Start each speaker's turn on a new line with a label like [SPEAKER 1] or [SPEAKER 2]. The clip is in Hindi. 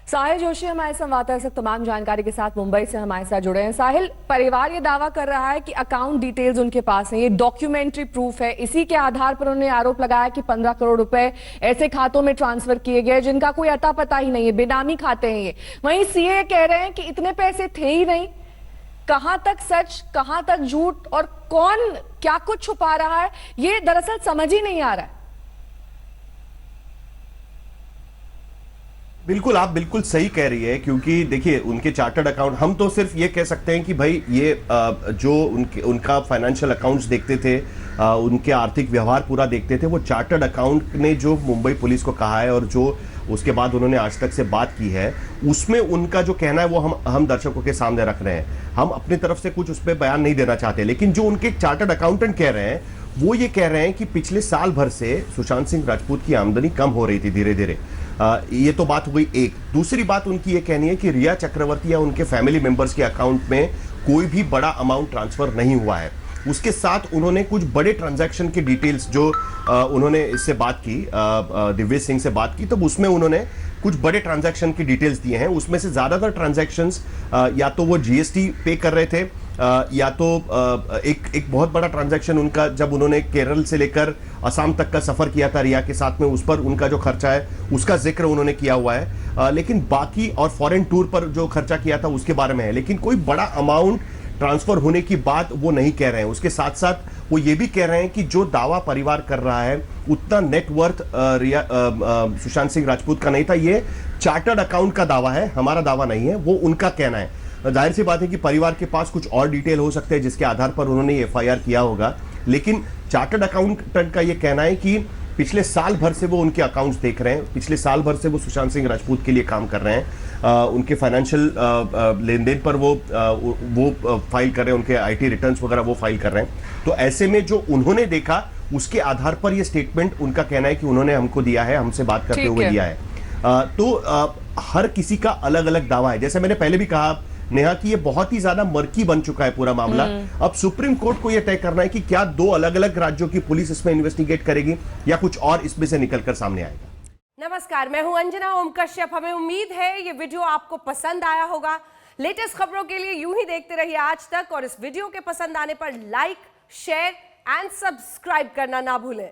[SPEAKER 1] साहिल जोशी हमारे संवाददाता इस वक्त तमाम जानकारी के साथ मुंबई से हमारे साथ जुड़े हैं। साहिल, परिवार ये दावा कर रहा है कि अकाउंट डिटेल्स उनके पास हैं, ये डॉक्यूमेंट्री प्रूफ है। इसी के आधार पर उन्होंने आरोप लगाया कि 15 करोड़ रुपए ऐसे खातों में ट्रांसफर किए गए जिनका कोई अता पता ही नहीं है, बेनामी खाते हैं ये। वहीं सीए कह रहे हैं कि इतने पैसे थे ही नहीं। कहां तक सच, कहां तक झूठ और कौन क्या कुछ छुपा रहा है, ये दरअसल समझ ही नहीं आ रहा है।
[SPEAKER 2] बिल्कुल, आप बिल्कुल सही कह रही है, क्योंकि देखिए उनके चार्टर्ड अकाउंट, हम तो सिर्फ ये कह सकते हैं कि भाई ये जो उनका फाइनेंशियल अकाउंट्स देखते थे, उनके आर्थिक व्यवहार पूरा देखते थे, वो चार्टर्ड अकाउंट ने जो मुंबई पुलिस को कहा है और जो उसके बाद उन्होंने आज तक से बात की है, उसमें उनका जो कहना है वो हम दर्शकों के सामने रख रहे हैं। हम अपनी तरफ से कुछ उस पर बयान नहीं देना चाहते, लेकिन जो उनके चार्टर्ड अकाउंटेंट कह रहे हैं वो ये कह रहे हैं कि पिछले साल भर से सुशांत सिंह राजपूत की आमदनी कम हो रही थी धीरे धीरे। ये तो बात हो गई एक। दूसरी बात उनकी ये कहनी है कि रिया चक्रवर्ती या उनके फैमिली मेंबर्स के अकाउंट में कोई भी बड़ा अमाउंट ट्रांसफर नहीं हुआ है। उसके साथ उन्होंने कुछ बड़े ट्रांजैक्शन की डिटेल्स जो उन्होंने इससे बात की, दिव्य सिंह से बात की, तब उसमें उन्होंने कुछ बड़े ट्रांजैक्शन की डिटेल्स दिए हैं। उसमें से ज्यादातर ट्रांजैक्शंस या तो वो जीएसटी पे कर रहे थे, या तो एक बहुत बड़ा ट्रांजैक्शन उनका जब उन्होंने केरल से लेकर असम तक का सफर किया था रिया के साथ में, उस पर उनका जो खर्चा है उसका जिक्र उन्होंने किया हुआ है। लेकिन बाकी और फॉरेन टूर पर जो खर्चा किया था उसके बारे में है, लेकिन कोई बड़ा अमाउंट ट्रांसफर होने की बात वो नहीं कह रहे हैं। उसके साथ साथ वो ये भी कह रहे हैं कि जो दावा परिवार कर रहा है उतना नेटवर्थ सुशांत सिंह राजपूत का नहीं था। ये चार्टर्ड अकाउंट का दावा है, हमारा दावा नहीं है, वो उनका कहना है। जाहिर सी बात है कि परिवार के पास कुछ और डिटेल हो सकते हैं जिसके आधार पर उन्होंने एफआईआर किया होगा, लेकिन चार्टर्ड अकाउंटेंट का ये कहना है कि पिछले साल भर से वो उनके अकाउंट्स देख रहे हैं, पिछले साल भर से वो सुशांत सिंह राजपूत के लिए काम कर रहे हैं। उनके फाइनेंशियल लेन देन पर वो फाइल कर रहे हैं, उनके आईटी रिटर्न्स वगैरह वो फाइल कर रहे हैं। तो ऐसे में जो उन्होंने देखा उसके आधार पर ये स्टेटमेंट उनका कहना है कि उन्होंने हमको दिया है, हमसे बात करते हुए दिया है। हर किसी का अलग अलग दावा है। जैसे मैंने पहले भी कहा नेहा कि ये बहुत ही ज्यादा मर्की बन चुका है पूरा मामला। अब सुप्रीम कोर्ट को यह तय करना है कि क्या दो अलग अलग राज्यों की पुलिस इसमें इन्वेस्टिगेट करेगी या कुछ और इसमें से निकलकर सामने आएगा।
[SPEAKER 3] नमस्कार, मैं हूं अंजना ओम कश्यप। हमें उम्मीद है ये वीडियो आपको पसंद आया होगा। लेटेस्ट खबरों के लिए यूं ही देखते रहिए आज तक, और इस वीडियो के पसंद आने पर लाइक, शेयर एंड सब्सक्राइब करना ना भूलें।